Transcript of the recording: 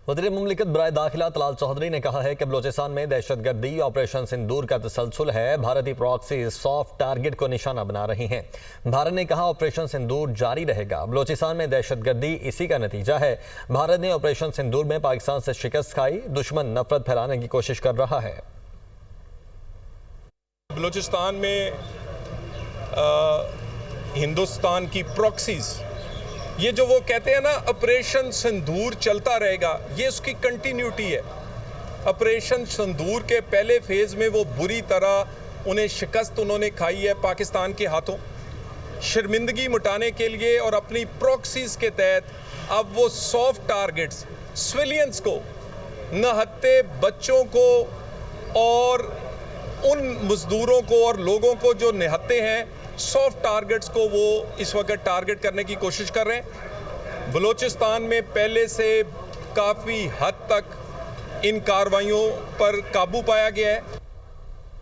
वज़ीर मुमलिकत बराए दाखिला तलाल चौधरी ने कहा है कि बलोचिस्तान में दहशतगर्दी ऑपरेशन सिंदूर का तसलसल है। भारतीय प्रॉक्सी सॉफ्ट टारगेट को निशाना बना रही हैं। भारत ने कहा ऑपरेशन सिंदूर जारी रहेगा। बलोचिस्तान में दहशतगर्दी इसी का नतीजा है। भारत ने ऑपरेशन सिंदूर में पाकिस्तान से शिकस्त खाई। दुश्मन नफरत फैलाने की कोशिश कर रहा है। बलूचिस्तान में हिंदुस्तान की प्रॉक्सीज, ये जो वो कहते हैं ना ऑपरेशन सिंदूर चलता रहेगा, ये उसकी कंटिन्यूटी है। ऑपरेशन सिंदूर के पहले फेज में वो बुरी तरह उन्हें शिकस्त उन्होंने खाई है पाकिस्तान के हाथों। शर्मिंदगी मिटाने के लिए और अपनी प्रॉक्सीज के तहत अब वो सॉफ्ट टारगेट्स, सिविलियंस को, नहत्ते बच्चों को और उन मजदूरों को और लोगों को जो निहत्ते हैं, सॉफ्ट टारगेट्स को वो इस वक्त टारगेट करने की कोशिश कर रहे हैं। बलूचिस्तान में पहले से काफ़ी हद तक इन कार्रवाइयों पर काबू पाया गया है।